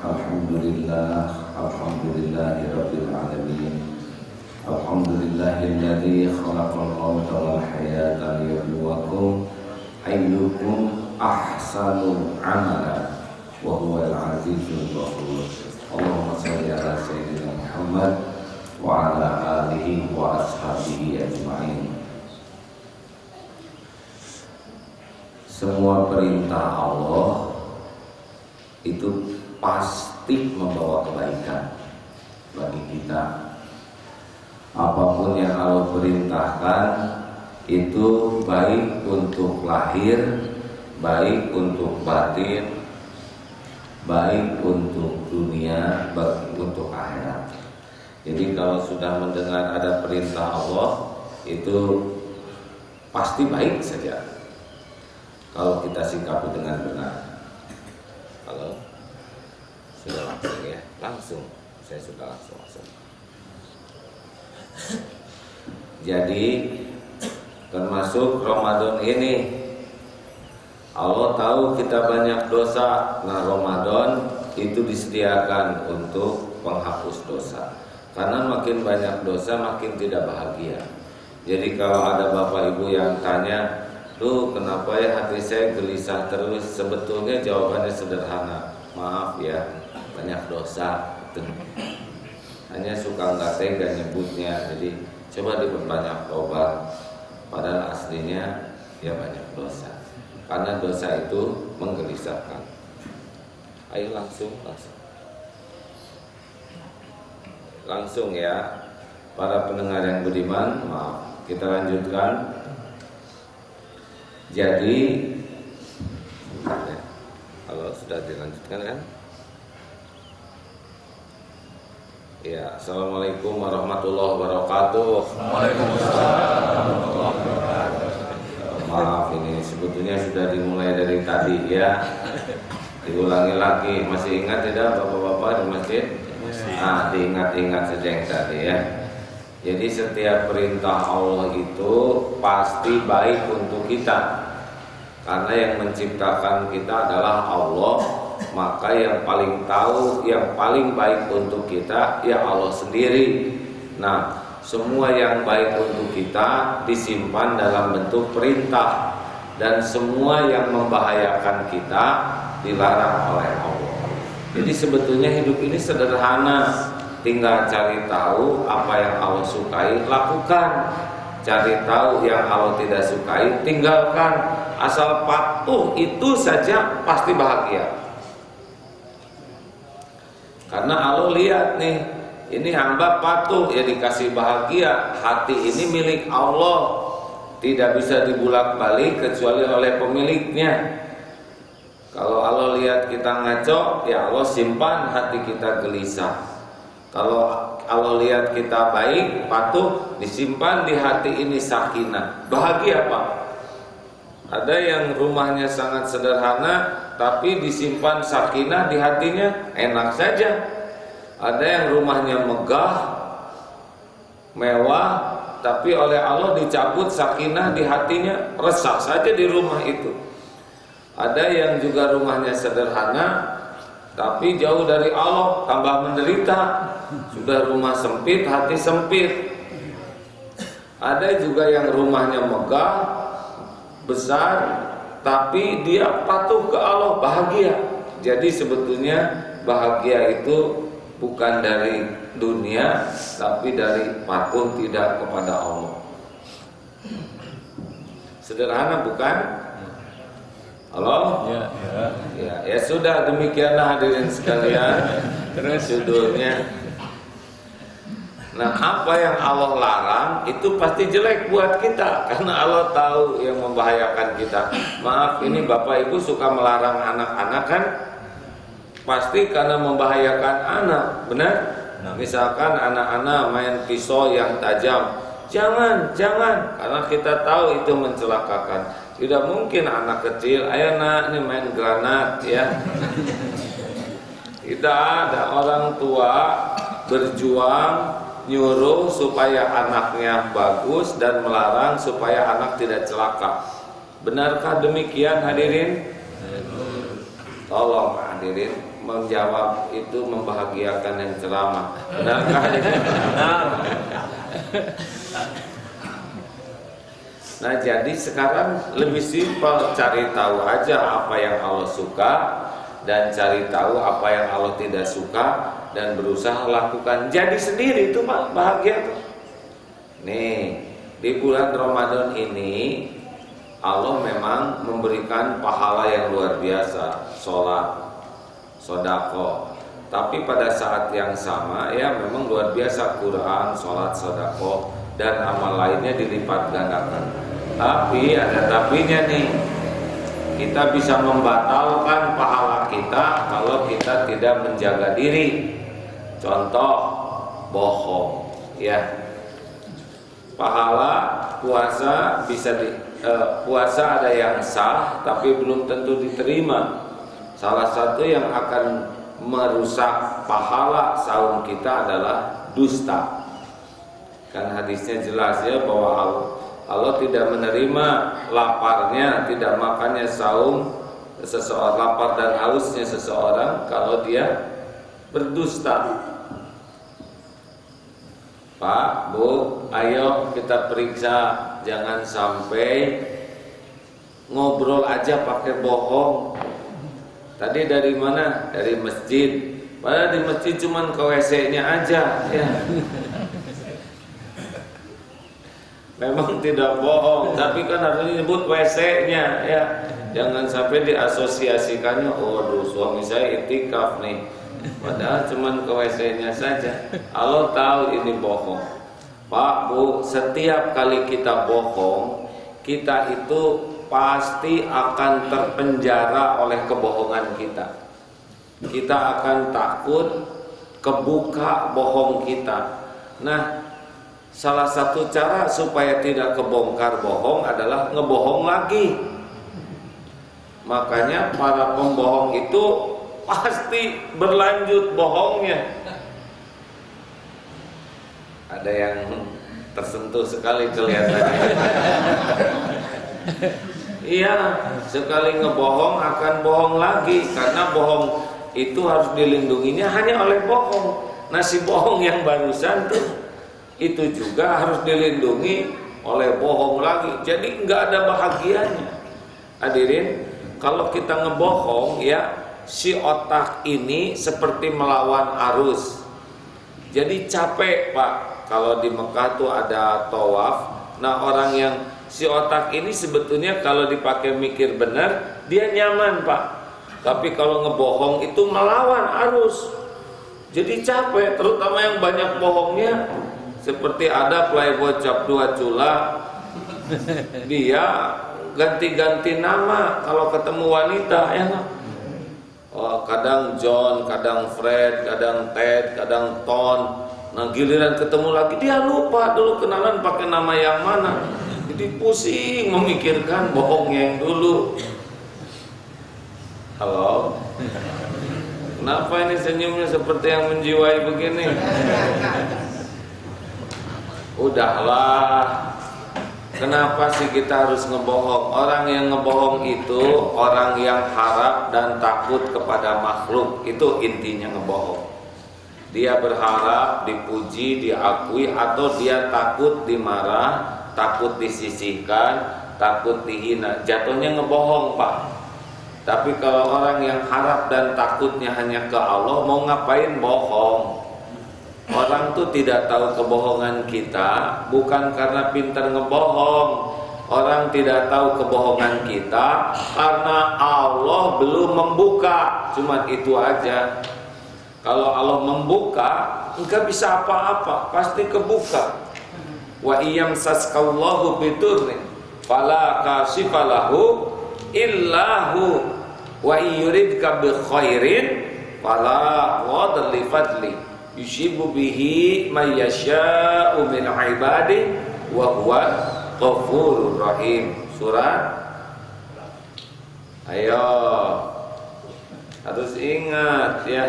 Alhamdulillahirabbil alamin. Alhamdulillahilladzi khalaqal mauta wal hayata liyabluwakum ayyukum ahsanu amala wa huwal azizul ghafur. Allahumma shalli ala sayyidina Muhammad wa ala alihi wa ashabihi ajma'in. Semua perintah Allah itu pasti membawa kebaikan bagi kita. Apapun yang Allah perintahkan itu baik untuk lahir, baik untuk batin, baik untuk dunia, baik untuk akhirat. Jadi kalau sudah mendengar ada perintah Allah itu pasti baik saja kalau kita sikapi dengan benar. Halo, sudah langsung ya, langsung. Saya sudah langsung. Jadi termasuk Ramadan ini Allah tahu kita banyak dosa. Nah, Ramadan itu disediakan untuk penghapus dosa. Karena makin banyak dosa makin tidak bahagia. Jadi kalau ada bapak ibu yang tanya, "Duh, kenapa ya hati saya gelisah terus?" Sebetulnya jawabannya sederhana. Maaf ya, banyak dosa. Hanya suka nggak tega nyebutnya. Jadi coba diperbanyak tobat. Padahal aslinya ya banyak dosa. Karena dosa itu menggelisahkan. Ayo langsung ya, para pendengar yang budiman. Maaf, kita lanjutkan. Jadi, kalau sudah dilanjutkan kan? Ya, assalamualaikum warahmatullahi wabarakatuh. Waalaikumsalam warahmatullahi wabarakatuh. Maaf, ini sebetulnya sudah dimulai dari tadi ya. Diulangi lagi. Masih ingat tidak bapak-bapak di masjid? Nah, diingat-ingat saja yang tadi ya. Jadi setiap perintah Allah itu pasti baik untuk kita. Karena yang menciptakan kita adalah Allah, maka yang paling tahu, yang paling baik untuk kita ya Allah sendiri. Nah, semua yang baik untuk kita disimpan dalam bentuk perintah, dan semua yang membahayakan kita dilarang oleh Allah. Jadi sebetulnya hidup ini sederhana, tinggal cari tahu apa yang Allah sukai, lakukan. Cari tahu yang Allah tidak sukai, tinggalkan. Asal patuh itu saja pasti bahagia. Karena Allah lihat nih, ini hamba patuh ya dikasih bahagia. Hati ini milik Allah, tidak bisa dibulak-balik kecuali oleh pemiliknya. Kalau Allah lihat kita ngaco, ya Allah simpan hati kita gelisah. Kalau Allah lihat kita baik, patuh, disimpan di hati ini sakinah. Bahagia Pak. Ada yang rumahnya sangat sederhana, tapi disimpan sakinah di hatinya, enak saja. Ada yang rumahnya megah, mewah, tapi oleh Allah dicabut sakinah di hatinya, resah saja di rumah itu. Ada yang juga rumahnya sederhana, tapi jauh dari Allah, tambah menderita. Sudah rumah sempit, hati sempit. Ada juga yang rumahnya megah, besar, tapi dia patuh ke Allah, bahagia. Jadi sebetulnya bahagia itu bukan dari dunia, tapi dari patuh tidak kepada Allah. Sederhana bukan? Halo? Ya sudah, demikianlah hadirin sekalian. Terus judulnya. Nah, apa yang Allah larang itu pasti jelek buat kita, karena Allah tahu yang membahayakan kita. Maaf, ini Bapak Ibu suka melarang anak-anak kan? Pasti karena membahayakan anak, benar? Misalkan anak-anak main pisau yang tajam, jangan, karena kita tahu itu mencelakakan. Tidak mungkin anak kecil, ayo nak, ini main granat ya. Tidak ada, orang tua berjuang nyuruh supaya anaknya bagus dan melarang supaya anak tidak celaka. Benarkah demikian hadirin? Tolong hadirin, menjawab itu membahagiakan yang ceramah. Benarkah? Nah, jadi sekarang lebih simpel, cari tahu aja apa yang Allah suka dan cari tahu apa yang Allah tidak suka dan berusaha lakukan. Jadi sendiri itu bahagia tuh. Nih, di bulan Ramadan ini Allah memang memberikan pahala yang luar biasa, sholat, sodako. Tapi pada saat yang sama ya memang luar biasa, Quran, sholat, sodako dan amal lainnya dilipat gandakan. Tapi ada tapinya nih, kita bisa membatalkan pahala kita kalau kita tidak menjaga diri. Contoh, bohong, ya. Pahala puasa bisa puasa ada yang sah tapi belum tentu diterima. Salah satu yang akan merusak pahala saum kita adalah dusta. Kan hadisnya jelas ya bahwa Allah tidak menerima laparnya, tidak makannya saum seseorang, lapar dan hausnya seseorang kalau dia berdusta. Pak, Bu, ayo kita periksa, jangan sampai ngobrol aja pakai bohong. Tadi dari mana? Dari masjid. Padahal di masjid cuman ke WC-nya aja, ya. Memang tidak bohong, tapi kan harus disebut WC-nya, ya. Jangan sampai diasosiasikannya, oh, suami saya itikaf nih. Padahal cuman ke WC-nya saja. Allah tahu ini bohong. Pak, Bu, setiap kali kita bohong, kita itu pasti akan terpenjara oleh kebohongan kita. Kita akan takut kebuka bohong kita. Nah, salah satu cara supaya tidak kebongkar bohong adalah ngebohong lagi. Makanya para pembohong itu pasti berlanjut bohongnya. Ada yang tersentuh sekali kelihatannya. Iya, sekali ngebohong akan bohong lagi, karena bohong itu harus dilindunginya hanya oleh bohong. Nah, si bohong yang barusan tuh itu juga harus dilindungi oleh bohong lagi. Jadi nggak ada bahagianya. Hadirin, kalau kita ngebohong ya, si otak ini seperti melawan arus. Jadi capek, Pak. Kalau di Mekah tuh ada tawaf. Nah, orang yang si otak ini sebetulnya kalau dipakai mikir benar, dia nyaman, Pak. Tapi kalau ngebohong itu melawan arus. Jadi capek, terutama yang banyak bohongnya. Seperti ada playboy cap 2 cula, dia ganti-ganti nama kalau ketemu wanita, ya. Oh, kadang John, kadang Fred, kadang Ted, kadang Ton. Nah, giliran ketemu lagi dia lupa dulu kenalan pakai nama yang mana. Jadi pusing memikirkan bohongnya yang dulu. Halo, kenapa ini senyumnya seperti yang menjiwai begini? Udahlah, kenapa sih kita harus ngebohong? Orang yang ngebohong itu orang yang harap dan takut kepada makhluk. Itu intinya ngebohong. Dia berharap dipuji, diakui, atau dia takut dimarah, takut disisihkan, takut dihina. Jatuhnya ngebohong, Pak. Tapi kalau orang yang harap dan takutnya hanya ke Allah, mau ngapain bohong? Orang tuh tidak tahu kebohongan kita bukan karena pintar ngebohong. Orang tidak tahu kebohongan kita karena Allah belum membuka. Cuman itu aja. Kalau Allah membuka, enggak bisa apa-apa, pasti kebuka. Wa iyam saskallahu bidurrin fala kashifalahu illahu wa yuridka bi khairin fala ghadar li fadli yusibu bihi may yasha'u min ibadihi wa huwa ghafurur rahim. Surat, ayo harus ingat ya.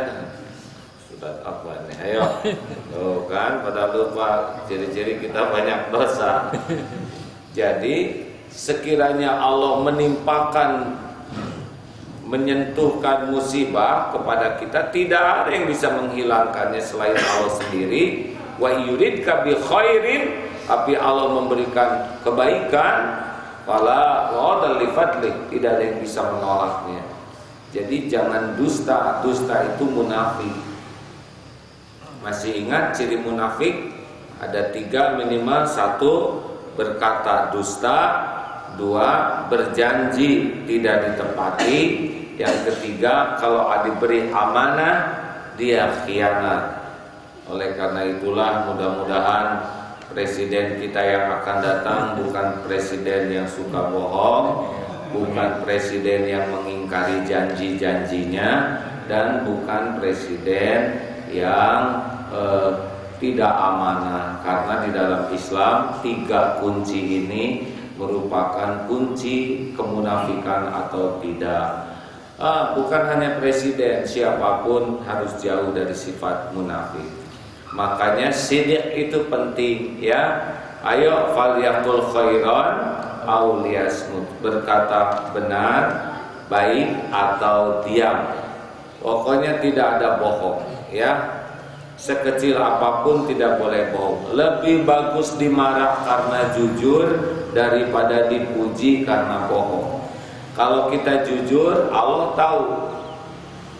Surat apa nih? Ayo. Tuh kan pada lupa ciri-ciri kita banyak dosa. Jadi sekiranya Allah menyentuhkan musibah kepada kita, tidak ada yang bisa menghilangkannya selain Allah sendiri. Wa yuridka bi khairin, tapi Allah memberikan kebaikan, fala radda li fadli, tidak ada yang bisa menolaknya. Jadi jangan dusta, dusta itu munafik. Masih ingat ciri munafik? Ada 3 minimal. 1, berkata dusta. 2, berjanji tidak ditepati. Yang ketiga, kalau diberi amanah dia khianat. Oleh karena itulah mudah-mudahan presiden kita yang akan datang bukan presiden yang suka bohong, bukan presiden yang mengingkari janji-janjinya, dan bukan presiden yang tidak amanah. Karena di dalam Islam 3 kunci ini merupakan kunci kemunafikan atau tidak. Bukan hanya presiden, siapapun harus jauh dari sifat munafik. Makanya sidq itu penting ya. Ayo falyaqul khairan aw liyasmut, berkata benar, baik atau diam. Pokoknya tidak ada bohong ya. Sekecil apapun tidak boleh bohong. Lebih bagus dimarah karena jujur daripada dipuji karena bohong. Kalau kita jujur, Allah tahu.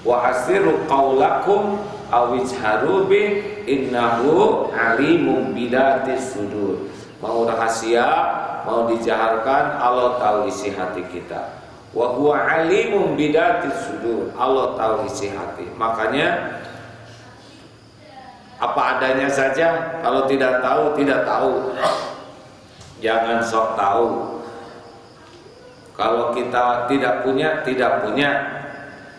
Wa asiru qaulakum aw ijharu bi innahu alimun bidatis sudur. Mau rahasia, mau dijaharkan, Allah tahu isi hati kita. Wa huwa alimun bidatis sudur. Allah tahu isi hati. Makanya apa adanya saja. Kalau tidak tahu, tidak tahu. Jangan sok tahu. Kalau kita tidak punya, tidak punya.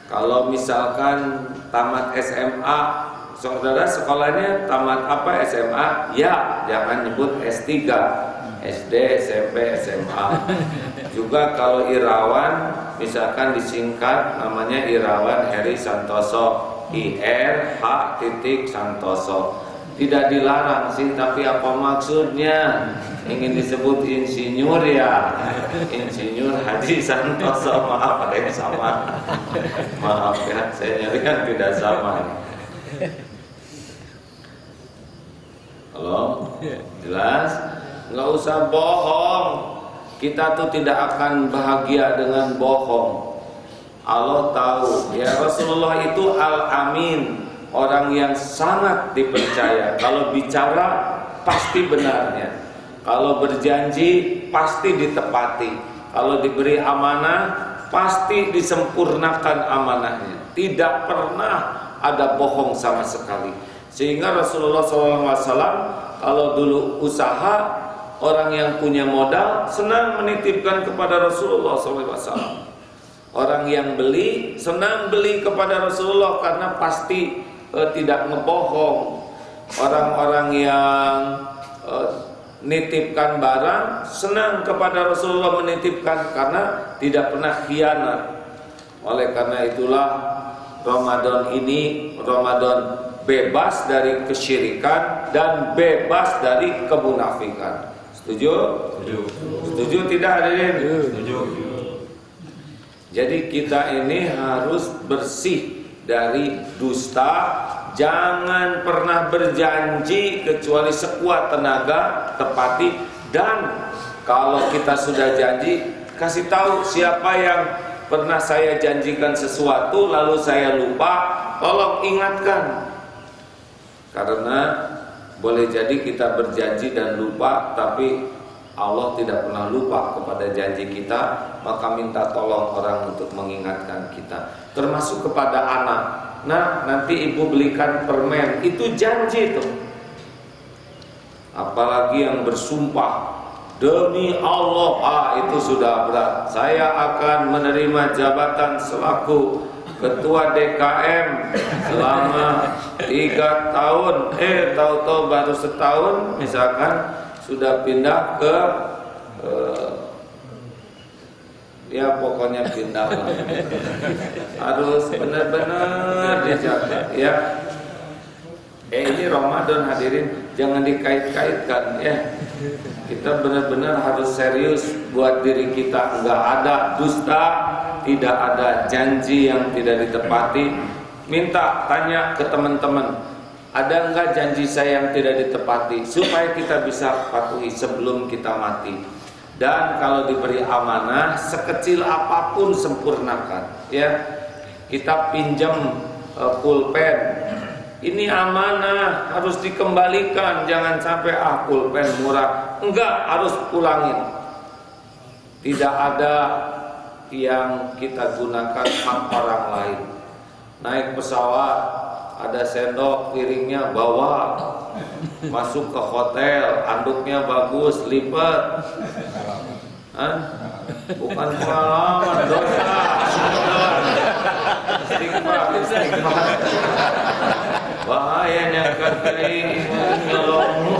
Kalau misalkan tamat SMA, saudara sekolahnya tamat apa SMA? Ya, jangan nyebut S3, SD, SMP, SMA. Juga kalau Irawan, misalkan disingkat namanya Irawan Heri Santoso, IR H titik Santoso. Tidak dilarang sih, tapi apa maksudnya? Ingin disebut insinyur ya, Insinyur Haji Santoso. Maaf ada yang sama. Maaf ya, saya nyari kan tidak sama. Halo, jelas? Nggak usah bohong. Kita tuh tidak akan bahagia dengan bohong. Allah tahu ya, Rasulullah itu al-amin, orang yang sangat dipercaya. Kalau bicara pasti benarnya, kalau berjanji pasti ditepati, kalau diberi amanah pasti disempurnakan amanahnya. Tidak pernah ada bohong sama sekali. Sehingga Rasulullah SAW kalau dulu usaha, orang yang punya modal senang menitipkan kepada Rasulullah SAW. Orang yang beli senang beli kepada Rasulullah karena pasti tidak ngebohong. Orang-orang yang nitipkan barang senang kepada Rasulullah menitipkan karena tidak pernah khianat. Oleh karena itulah Ramadan ini Ramadan bebas dari kesyirikan dan bebas dari kemunafikan. Setuju? Setuju. Setuju tidak hadirin? Setuju. Jadi kita ini harus bersih dari dusta. Jangan pernah berjanji kecuali sekuat tenaga tepati. Dan kalau kita sudah janji, kasih tahu siapa yang pernah saya janjikan sesuatu lalu saya lupa, tolong ingatkan. Karena boleh jadi kita berjanji dan lupa, tapi Allah tidak pernah lupa kepada janji kita, maka minta tolong orang untuk mengingatkan kita. Termasuk kepada anak. Nah, nanti ibu belikan permen, itu janji tuh. Apalagi yang bersumpah demi Allah, itu sudah berat. Saya akan menerima jabatan selaku ketua DKM selama 3 tahun. Tahu-tahu baru setahun misalkan sudah pindah ke ya pokoknya pindah lah. Harus benar-benar dijaga ya. Ini Ramadan hadirin, jangan dikait-kaitkan ya. Kita benar-benar harus serius buat diri kita. Enggak ada dusta, tidak ada janji yang tidak ditepati. Minta tanya ke teman-teman, ada enggak janji saya yang tidak ditepati, supaya kita bisa patuhi sebelum kita mati. Dan kalau diberi amanah sekecil apapun sempurnakan, ya. Kita pinjam pulpen, ini amanah, harus dikembalikan. Jangan sampai pulpen murah, enggak, harus pulangin. Tidak ada yang kita gunakan hak orang lain. Naik pesawat, ada sendok piringnya bawa, masuk ke hotel, anduknya bagus, lipat. Bukan pengalaman, dosa. Istighfar. Bahayanya kakai nyolong.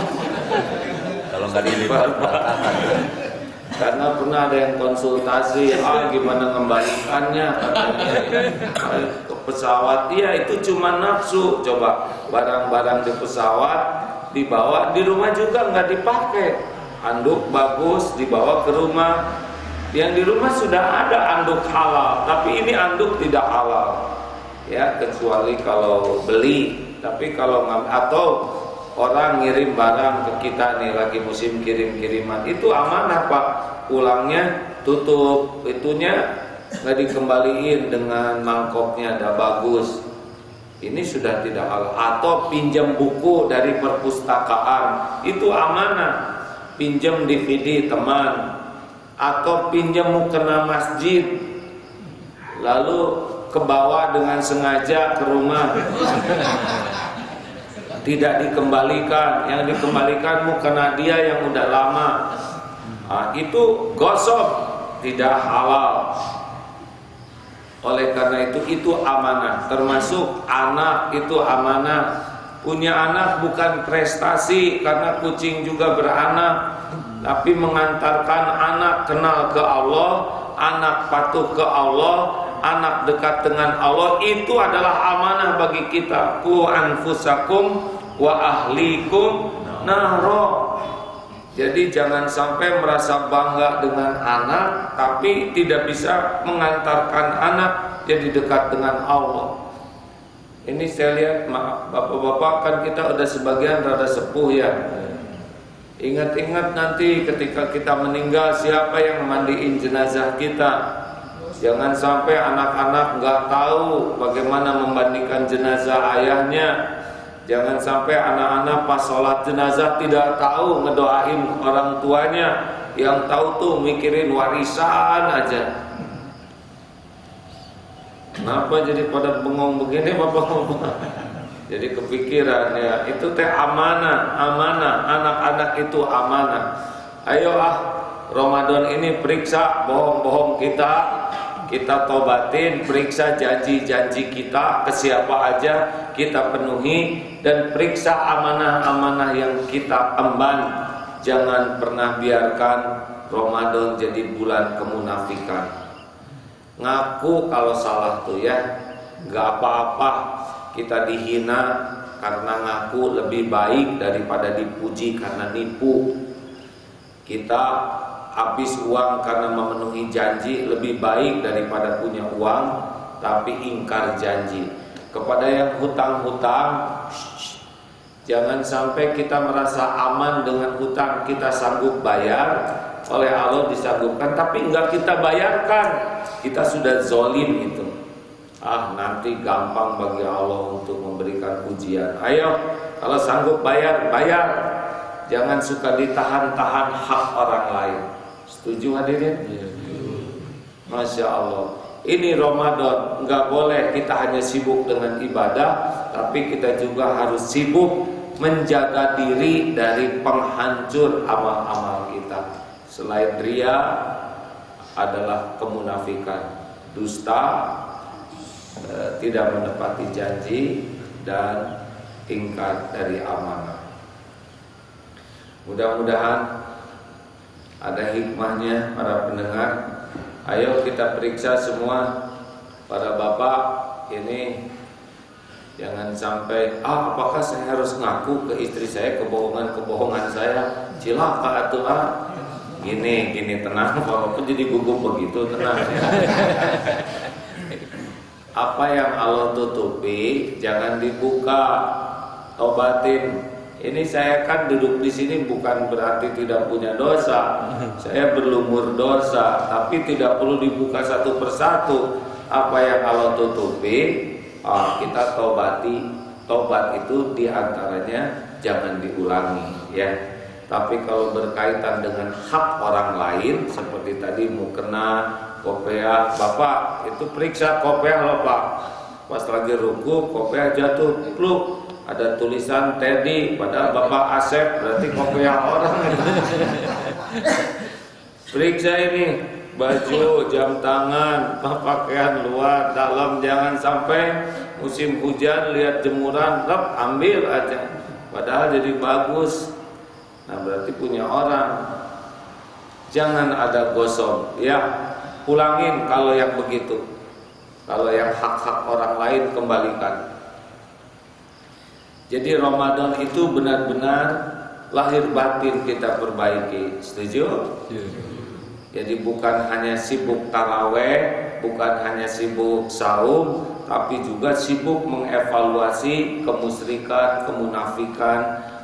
Kalau nggak dilipat berantakan. Karena pernah ada yang konsultasi, gimana ngembalikannya katanya. Ke pesawat, iya itu cuma nafsu. Coba barang-barang di pesawat dibawa, di rumah juga nggak dipakai. Anduk bagus dibawa ke rumah. Yang di rumah sudah ada anduk halal, tapi ini anduk tidak halal. Ya, kecuali kalau beli. Tapi kalau atau orang ngirim barang ke kita nih, lagi musim kirim-kiriman, itu amanah Pak. Pulangnya tutup, itunya nggak dikembaliin dengan mangkoknya ada bagus. Ini sudah tidak halal. Atau pinjam buku dari perpustakaan, itu amanah. Pinjam DVD teman, atau pinjam mukena masjid, lalu kebawa dengan sengaja ke rumah, tidak dikembalikan. Yang dikembalikan mukena dia yang udah lama. Itu gosok, tidak halal. Oleh karena itu amanah. Termasuk anak itu amanah. Punya anak bukan prestasi, karena kucing juga beranak, tapi mengantarkan anak kenal ke Allah, anak patuh ke Allah, anak dekat dengan Allah, itu adalah amanah bagi kita. Qu anfusakum wa ahlikum naro. Jadi jangan sampai merasa bangga dengan anak tapi tidak bisa mengantarkan anak jadi dekat dengan Allah. Ini saya lihat, maaf bapak-bapak, kan kita udah sebagian rada sepuh ya. Ingat-ingat nanti ketika kita meninggal, siapa yang mandiin jenazah kita. Jangan sampai anak-anak nggak tahu bagaimana memandikan jenazah ayahnya. Jangan sampai anak-anak pas sholat jenazah tidak tahu ngedoain orang tuanya. Yang tahu tuh mikirin warisan aja. Kenapa jadi pada bengong begini bapak-bapak? Jadi kepikiran ya, itu teh amanah, anak-anak itu amanah. Ayo Ramadan ini periksa bohong-bohong kita tobatin, periksa janji-janji kita ke siapa aja kita penuhi, dan periksa amanah-amanah yang kita emban. Jangan pernah biarkan Ramadan jadi bulan kemunafikan. Ngaku kalau salah tuh ya, nggak apa-apa. Kita dihina karena ngaku lebih baik daripada dipuji karena nipu. Kita habis uang karena memenuhi janji lebih baik daripada punya uang tapi ingkar janji. Kepada yang hutang-hutang, jangan sampai kita merasa aman dengan hutang kita sanggup bayar, oleh Allah disanggupkan tapi enggak kita bayarkan. Kita sudah zolim itu. Nanti gampang bagi Allah untuk memberikan ujian. Ayo, kalau sanggup bayar. Jangan suka ditahan-tahan hak orang lain. Setuju hadirin? Masya Allah. Ini Ramadan, enggak boleh kita hanya sibuk dengan ibadah, tapi kita juga harus sibuk menjaga diri dari penghancur amal-amal kita. Selain ria adalah kemunafikan, dusta, tidak menepati janji, dan ingkar dari amanah. Mudah-mudahan ada hikmahnya para pendengar. Ayo kita periksa semua para bapak ini. Jangan sampai apakah saya harus ngaku ke istri saya kebohongan saya? Cilaka atuh Gini tenang, walaupun jadi gugup begitu tenang ya. Apa yang Allah tutupi jangan dibuka, tobatin. Ini saya kan duduk di sini bukan berarti tidak punya dosa. Saya berlumur dosa, tapi tidak perlu dibuka satu persatu. Apa yang Allah tutupi, kita tobati. Tobat itu diantaranya jangan diulangi, ya. Tapi kalau berkaitan dengan hak orang lain, seperti tadi mukena, kopiah, Bapak itu periksa kopiah loh Pak. Pas lagi ruku, kopiah jatuh, pluk, ada tulisan Teddy, padahal Bapak Asep, berarti kopiah orang itu. Periksa ini, baju, jam tangan, pakaian luar, dalam, jangan sampai musim hujan lihat jemuran, ambil aja. Padahal jadi bagus. Nah berarti punya orang. Jangan ada gosong, ya. Pulangin kalau yang begitu. Kalau yang hak-hak orang lain kembalikan. Jadi Ramadan itu benar-benar lahir batin kita perbaiki. Setuju? Jadi bukan hanya sibuk taraweh, bukan hanya sibuk saum, tapi juga sibuk mengevaluasi kemusyrikan, kemunafikan,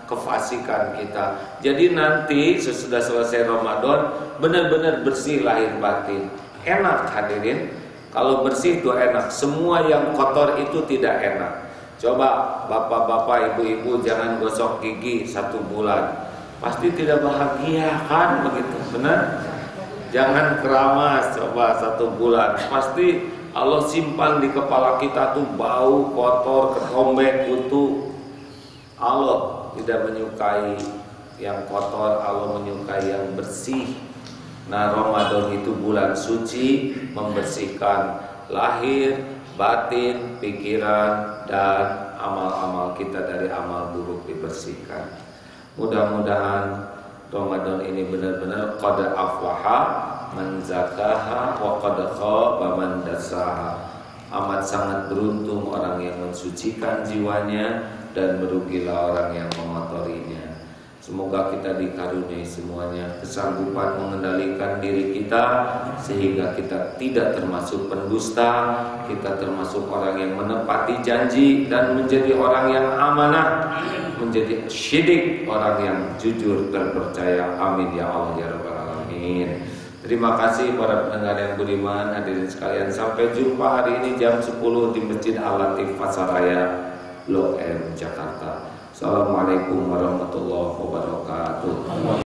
kefasikan kita. Jadi nanti sesudah selesai Ramadan benar-benar bersih lahir batin. Enak hadirin. Kalau bersih itu enak. Semua yang kotor itu tidak enak. Coba bapak-bapak, ibu-ibu jangan gosok gigi 1 bulan. Pasti tidak bahagia kan begitu, benar? Jangan keramas coba 1 bulan. Pasti Allah simpan di kepala kita tuh bau kotor, ketombek, kutu. Allah tidak menyukai yang kotor, Allah menyukai yang bersih. Nah Ramadan itu bulan suci, membersihkan lahir, batin, pikiran, dan amal-amal kita dari amal buruk dibersihkan. Mudah-mudahan Ramadan ini benar-benar qad aflaha man zakaha wa qad khaba man dassaha. Amat sangat beruntung orang yang mensucikan jiwanya dan merugilah orang yang mengotorinya. Semoga kita dikaruniai semuanya kesanggupan mengendalikan diri kita sehingga kita tidak termasuk pendusta, kita termasuk orang yang menepati janji dan menjadi orang yang amanah, menjadi syidik, orang yang jujur dan percaya. Amin ya Allah ya rabbal alamin. Terima kasih para pendengar yang budiman, hadirin sekalian. Sampai jumpa hari ini jam 10 di Masjid Al-Latif Pasaraya, Blok M, Jakarta. Assalamualaikum warahmatullahi wabarakatuh.